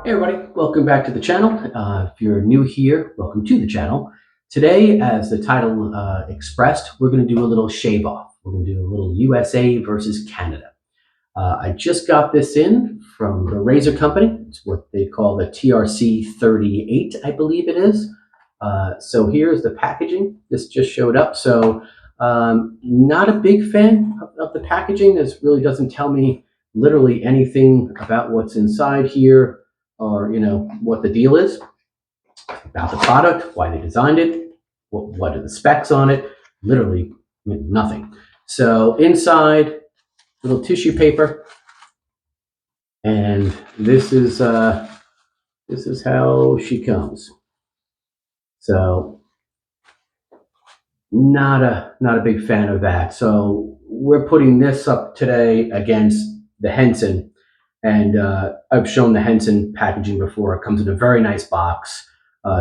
Hey everybody, welcome back to the channel. If you're new here, welcome to the channel. Today, as the title expressed, we're going to do a little shave off. We're going to do a little USA versus Canada. I just got this in from the Razor company. It's what they call the TRC 38, I believe it is. So here's the packaging. This just showed up. So not a big fan of the packaging. This really doesn't tell me literally anything about what's inside here, or what the deal is about the product, why they designed it, what are the specs on it. Literally nothing. So inside, little tissue paper, and this is how she comes. So not a big fan of that. So we're putting this up today against the Henson. And I've shown the Henson packaging before. It comes in a very nice box,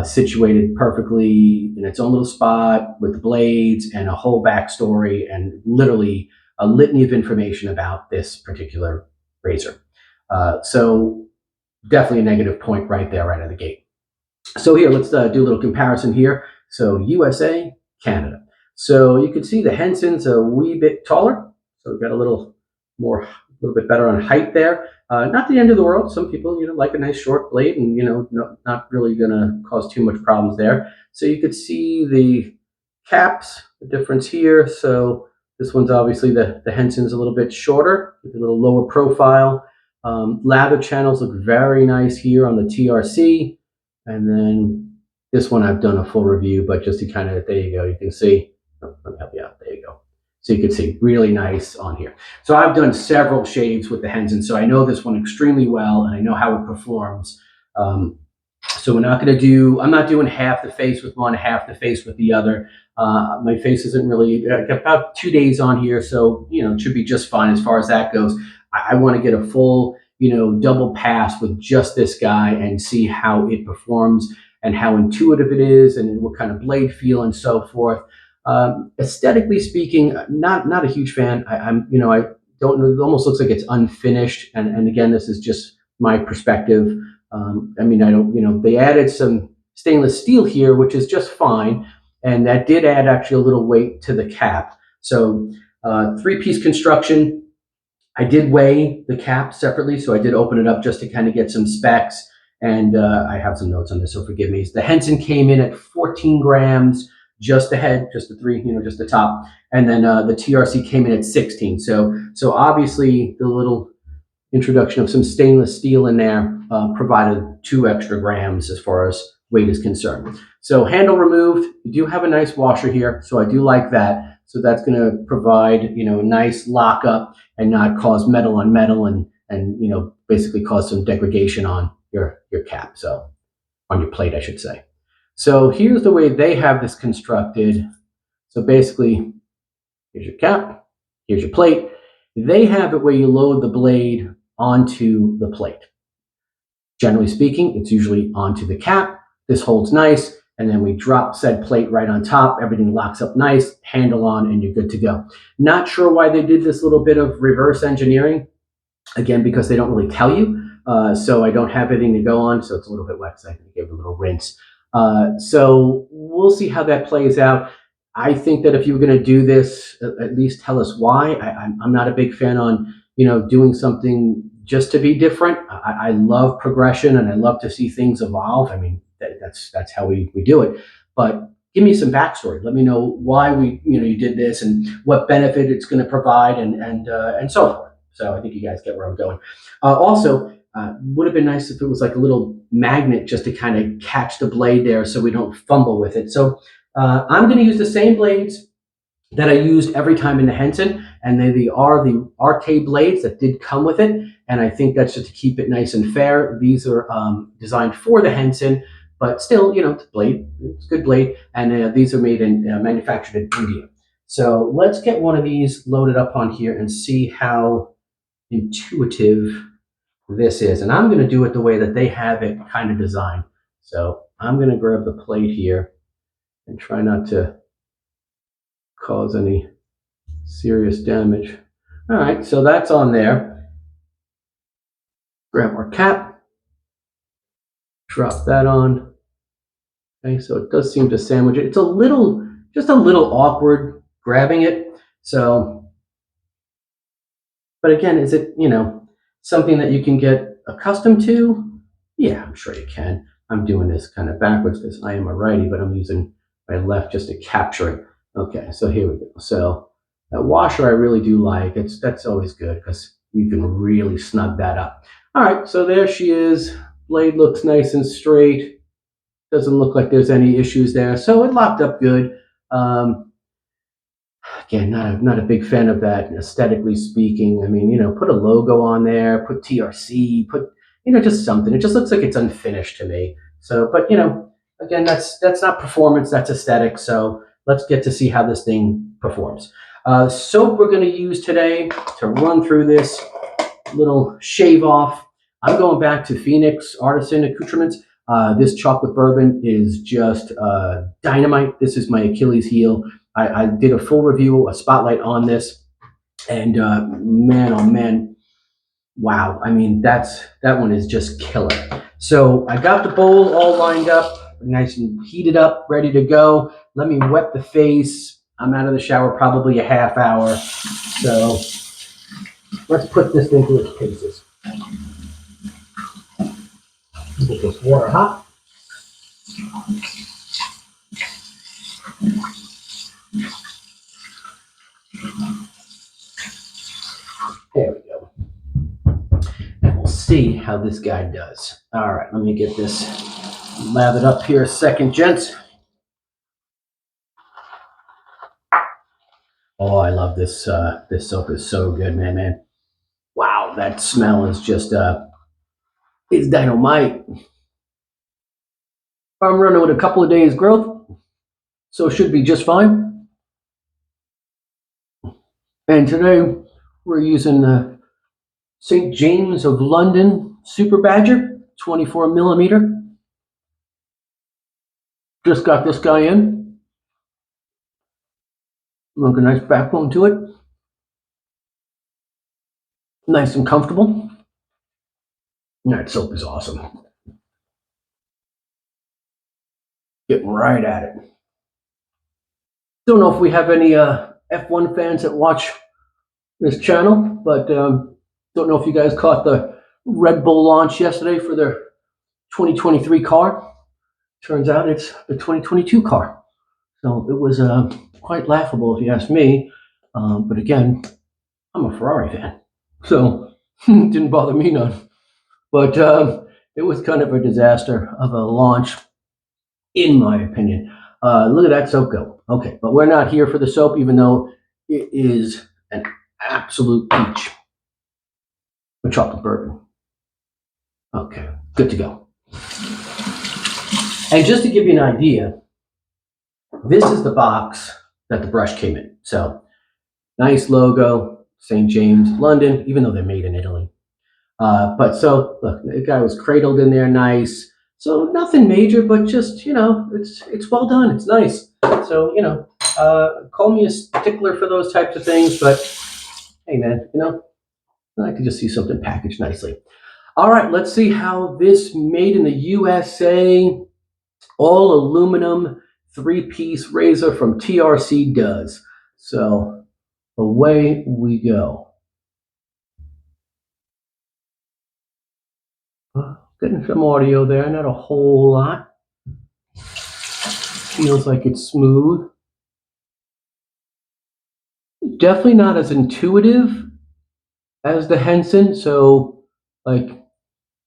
situated perfectly in its own little spot with blades and a whole backstory and literally a litany of information about this particular razor. So definitely a negative point right there, right out of the gate. So here, let's do a little comparison here. So USA, Canada. So you can see the Henson's a wee bit taller. So we've got a little bit better on height there. Not the end of the world. Some people, like a nice short blade, and not really going to cause too much problems there. So you could see the caps, the difference here. So this one's obviously the Henson's a little bit shorter, with a little lower profile. Lather channels look very nice here on the TRC, and then this one I've done a full review, but just to kind of, there you go, you can see. Oh, let me help you out. There you go. So you can see really nice on here. So I've done several shaves with the Henson, so I know this one extremely well, and I know how it performs. So we're not going to do, I'm not doing half the face with one, half the face with the other. My face isn't really, I got about 2 days on here, so, it should be just fine as far as that goes. I want to get a full, double pass with just this guy and see how it performs and how intuitive it is and what kind of blade feel and so forth. Aesthetically speaking, not a huge fan. I don't know. It almost looks like it's unfinished. And again, this is just my perspective. I don't, they added some stainless steel here, which is just fine. And that did add actually a little weight to the cap. So 3-piece construction. I did weigh the cap separately. So I did open it up just to kind of get some specs. And I have some notes on this, so forgive me. The Henson came in at 14 grams, just the head, just the three, just the top. And then the TRC came in at 16. So obviously the little introduction of some stainless steel in there provided 2 extra grams as far as weight is concerned. So handle removed. You do have a nice washer here, so I do like that. So that's going to provide, a nice lockup and not cause metal on metal and basically cause some degradation on your cap, so on your plate, I should say. So here's the way they have this constructed. So basically, here's your cap, here's your plate. They have it where you load the blade onto the plate. Generally speaking, it's usually onto the cap. This holds nice, and then we drop said plate right on top. Everything locks up nice, handle on, and you're good to go. Not sure why they did this little bit of reverse engineering. Again, because they don't really tell you. So I don't have anything to go on, so it's a little bit wet, so I can give it a little rinse. So we'll see how that plays out. I think that if you were going to do this, at least tell us why. I'm not a big fan on, doing something just to be different. I love progression, and I love to see things evolve. I mean, that's how we do it. But give me some backstory. Let me know why you did this and what benefit it's going to provide, and so forth. So I think you guys get where I'm going. Also, would have been nice if it was like a little magnet just to kind of catch the blade there so we don't fumble with it. So I'm going to use the same blades that I used every time in the Henson, and they are the RK blades that did come with it. And I think that's just to keep it nice and fair. These are designed for the Henson, but still, it's a blade. It's a good blade. And these are made in manufactured in India. So let's get one of these loaded up on here and see how intuitive this is. And I'm going to do it the way that they have it kind of designed. So I'm going to grab the plate here and try not to cause any serious damage. All right, so that's on there. Grab our cap. drop that on. Okay, so it does seem to sandwich it. It's a little, just a little awkward grabbing it. So, but again, is it, something that you can get accustomed to? Yeah, I'm sure you can. I'm doing this kind of backwards because I am a righty, but I'm using my left just to capture it. Okay, so here we go. So that washer I really do like. That's always good because you can really snug that up. All right, so there she is. Blade looks nice and straight. Doesn't look like there's any issues there. So it locked up good. Again, not a big fan of that aesthetically speaking. I mean, put a logo on there, put TRC, put, just something. It just looks like it's unfinished to me. So, but again, that's not performance, that's aesthetic. So let's get to see how this thing performs. Soap we're going to use today to run through this little shave off. I'm going back to Phoenix Artisan Accoutrements. This chocolate bourbon is just dynamite. This is my Achilles heel. I did a full review, a spotlight on this, and man, oh man, wow. I mean, that one is just killer. So I got the bowl all lined up, nice and heated up, ready to go. Let me wet the face. I'm out of the shower probably a half hour. So let's put this thing through its paces. Get this water hot. There we go. And we'll see how this guy does. All right, let me get this lathered up here a second, gents. Oh, I love this. This soap is so good, man. Wow, that smell is just it's dynamite. I'm running with a couple of days growth, so it should be just fine. And today we're using the St. James of London Super Badger 24 millimeter. Just got this guy in. Look, a nice backbone to it. Nice and comfortable. That soap is awesome. Getting right at it. Don't know if we have any F1 fans that watch this channel, but don't know if you guys caught the Red Bull launch yesterday for their 2023 car. Turns out it's the 2022 car. So it was quite laughable if you ask me. But again, I'm a Ferrari fan, so it didn't bother me none. But it was kind of a disaster of a launch, in my opinion. Look at that soap go. Okay, but we're not here for the soap, even though it is an absolute peach. A chocolate bourbon. Okay, good to go. And just to give you an idea, this is the box that the brush came in. So nice logo, St. James, London, even though they're made in Italy. But so look, the guy was cradled in there, nice. So nothing major, but just it's well done. It's nice. So call me a stickler for those types of things, but hey, man, I could just see something packaged nicely. All right, let's see how this made in the USA, all aluminum 3-piece razor from TRC does. So away we go. Getting some audio there, not a whole lot. Feels like it's smooth. Definitely not as intuitive as the Henson, so like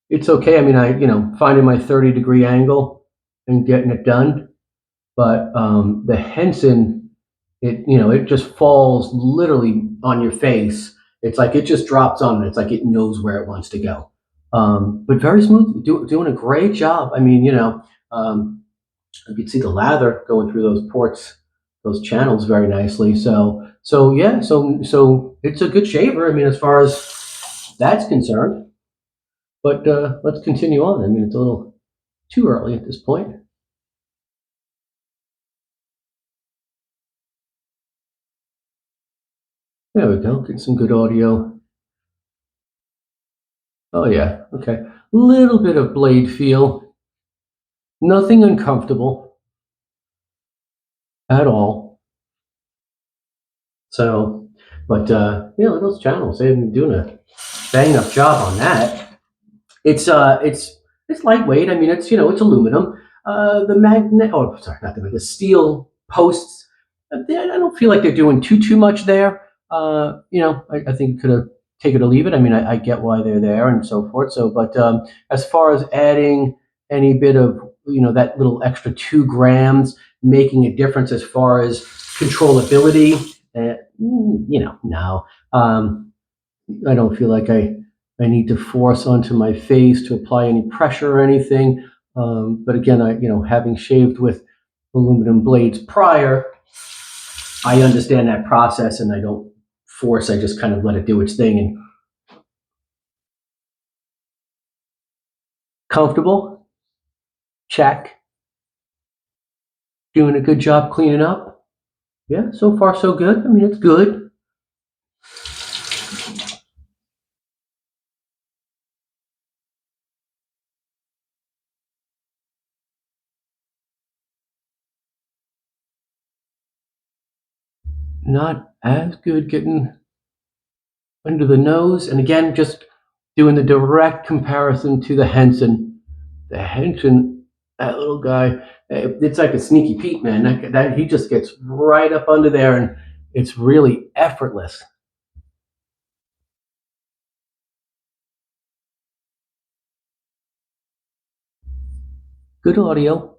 it's okay. I mean, finding my 30-degree angle and getting it done. But the Henson, it just falls literally on your face. It's like it just drops on it. It's like it knows where it wants to go. But very smooth, doing a great job. I mean, you can see the lather going through those ports, those channels very nicely. So yeah, so it's a good shaver. I mean, as far as that's concerned. But let's continue on. I mean, it's a little too early at this point. There we go. Get some good audio. Oh yeah. Okay. Little bit of blade feel. Nothing uncomfortable at all. So, but yeah, those channels, they've been doing a bang up job on that. It's lightweight. I mean, it's it's aluminum. The magnet, oh sorry, not the steel posts. I don't feel like they're doing too much there. I think could have take it or leave it. I mean, I get why they're there and so forth. So, but as far as adding any bit of that little extra 2 grams making a difference as far as controllability, no. I don't feel like I need to force onto my face to apply any pressure or anything. But again, having shaved with aluminum blades prior, I understand that process and I don't force. I just kind of let it do its thing. And comfortable, check. Doing a good job cleaning up. Yeah, so far so good. I mean, it's good. Not as good getting under the nose. And again, just doing the direct comparison to the Henson. The Henson, that little guy, it's like a sneaky Pete, man. That he just gets right up under there, and it's really effortless. Good audio.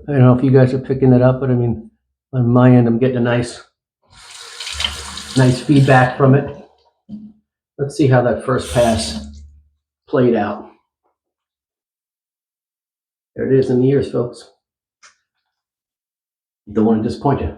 I don't know if you guys are picking it up, but I mean, on my end, I'm getting a nice feedback from it. Let's see how that first pass played out. There it is in the ears, folks. Don't want to disappoint you.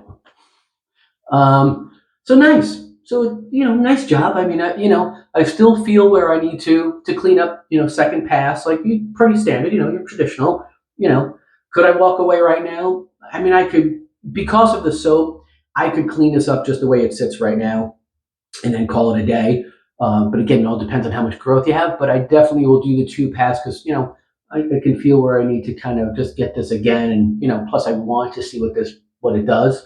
So nice. So nice job. I mean, I still feel where I need to clean up. Second pass, like pretty standard. You're traditional. Could I walk away right now? I mean, I could, because of the soap. I could clean this up just the way it sits right now, and then call it a day. But again, it all depends on how much growth you have. But I definitely will do the 2 pass because I can feel where I need to kind of just get this again, and plus I want to see what it does.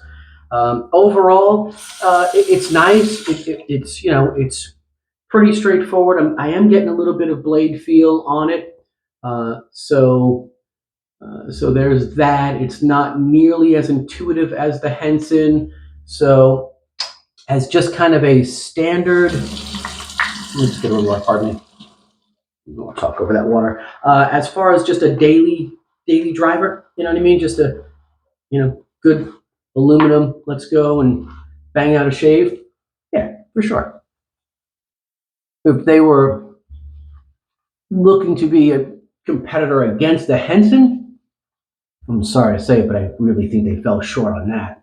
Overall, it's nice. It's pretty straightforward. I am getting a little bit of blade feel on it. So there's that. It's not nearly as intuitive as the Henson. So as just kind of a standard, let's get a little more, pardon me. I'll talk over that water. As far as just a daily driver, you know what I mean? Just a, good aluminum, let's go and bang out a shave. Yeah, for sure. If they were looking to be a competitor against the Henson, I'm sorry to say it, but I really think they fell short on that.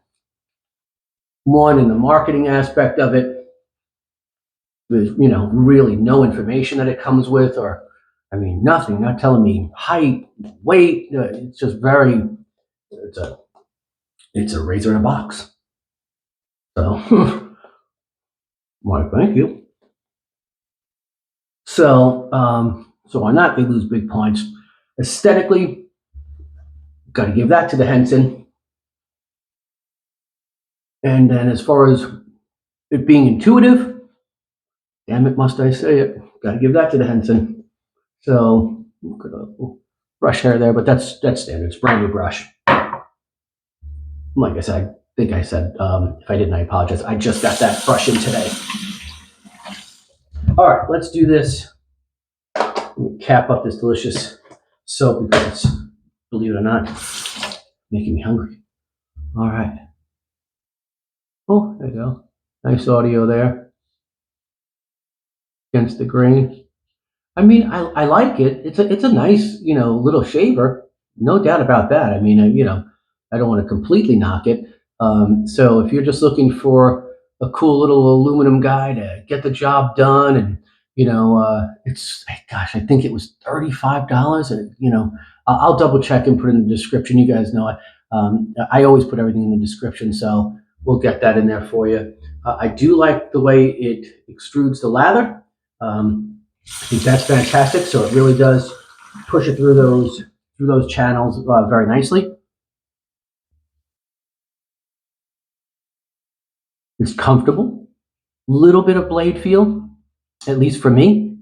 One, in the marketing aspect of it, there's really no information that it comes with, or I mean nothing, not telling me height, weight. It's just very, it's a razor in a box. So why, thank you. So so on that they lose big points. Aesthetically, got to give that to the Henson. And then as far as it being intuitive, damn it, must I say it? Got to give that to the Henson. So look at a brush hair there, but that's standard. It's brand new brush. Like I said, I think I said, if I didn't, I apologize. I just got that brush in today. All right, let's do this. Let me cap up this delicious soap because it's, believe it or not, making me hungry. All right. Oh, there you go. Nice audio there against the grain. I mean, I like it. It's a nice, little shaver. No doubt about that. I mean, I don't want to completely knock it. So if you're just looking for a cool little aluminum guy to get the job done, and it's, gosh, I think it was $35, and I'll double check and put it in the description. You guys know I always put everything in the description, so we'll get that in there for you. I do like the way it extrudes the lather. I think that's fantastic. So it really does push it through those through those channels very nicely. It's comfortable. Little bit of blade feel, at least for me.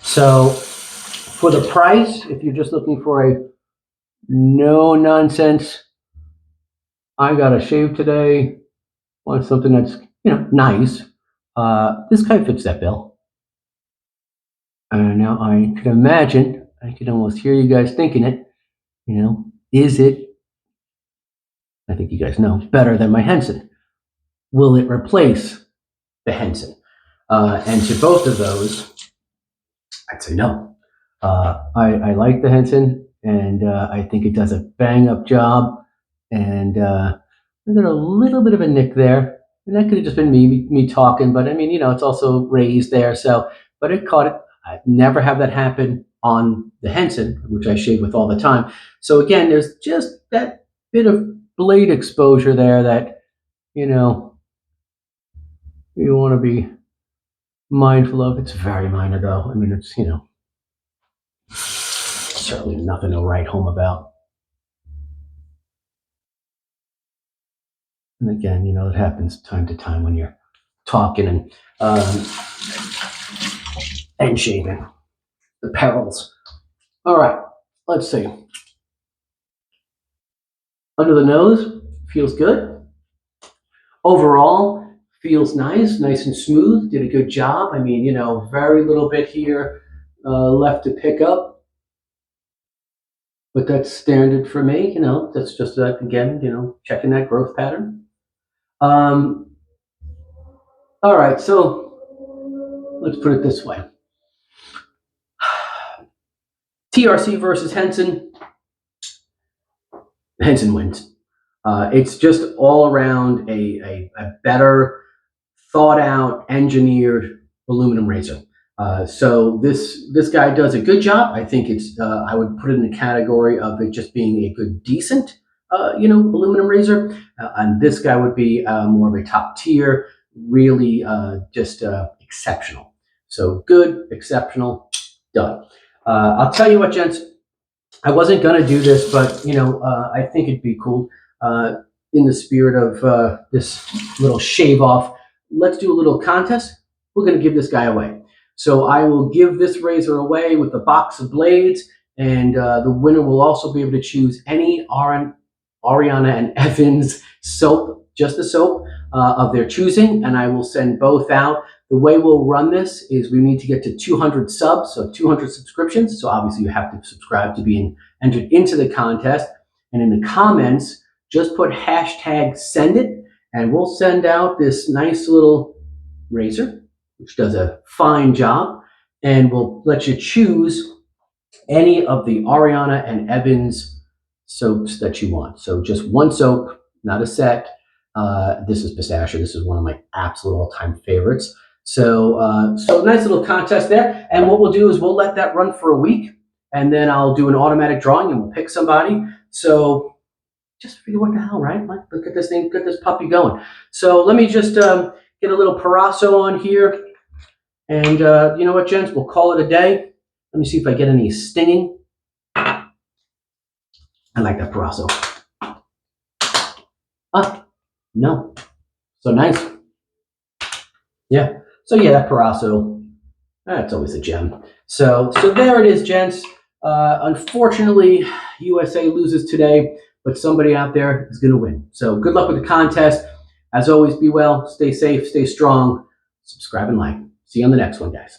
So for the price, if you're just looking for a no nonsense, I got a shave today, want something that's, nice, this kind of fits that bill. And now I can imagine, I can almost hear you guys thinking it, is it, I think you guys know, better than my Henson? Will it replace the Henson? And to both of those, I'd say no. I like the Henson, and I think it does a bang up job. And I got a little bit of a nick there, and that could have just been me talking. But I mean, it's also raised there. So, but it caught it. I never have that happen on the Henson, which I shave with all the time. So again, there's just that bit of blade exposure there that you want to be mindful of. It's very minor though. I mean, it's certainly nothing to write home about. And again, it happens time to time when you're talking and shaving. The perils. All right, let's see. Under the nose, feels good. Overall, feels nice and smooth. Did a good job. I mean, very little bit here left to pick up. But that's standard for me. That's just, again, checking that growth pattern. All right, so let's put it this way. TRC versus Henson. Henson wins. It's just all around a better, thought out, engineered aluminum razor. So this guy does a good job. I think it's I would put it in the category of it just being a good, decent, aluminum razor. And this guy would be more of a top tier, really just exceptional. So good, exceptional, done. I'll tell you what, gents. I wasn't gonna do this, but I think it'd be cool. In the spirit of this little shave off, let's do a little contest. We're gonna give this guy away. So I will give this razor away with a box of blades, and the winner will also be able to choose any Ariana and Evans soap, just the soap of their choosing, and I will send both out. The way we'll run this is we need to get to 200 subs, so 200 subscriptions. So obviously you have to subscribe to being entered into the contest. And in the comments, just put hashtag send it, and we'll send out this nice little razor, which does a fine job, and we'll let you choose any of the Ariana and Evans soaps that you want. So just one soap, not a set. This is pistachio. This is one of my absolute all-time favorites. So nice little contest there. And what we'll do is we'll let that run for a week, and then I'll do an automatic drawing, and we'll pick somebody. So just figure what the hell, right? Look at this thing, get this puppy going. So let me just get a little Proraso on here. And you know what, gents? We'll call it a day. Let me see if I get any stinging. I like that Proraso. No. So nice. Yeah. So yeah, that Proraso, that's always a gem. So there it is, gents. Unfortunately, USA loses today, but somebody out there is going to win. So good luck with the contest. As always, be well, stay safe, stay strong, subscribe and like. See you on the next one, guys.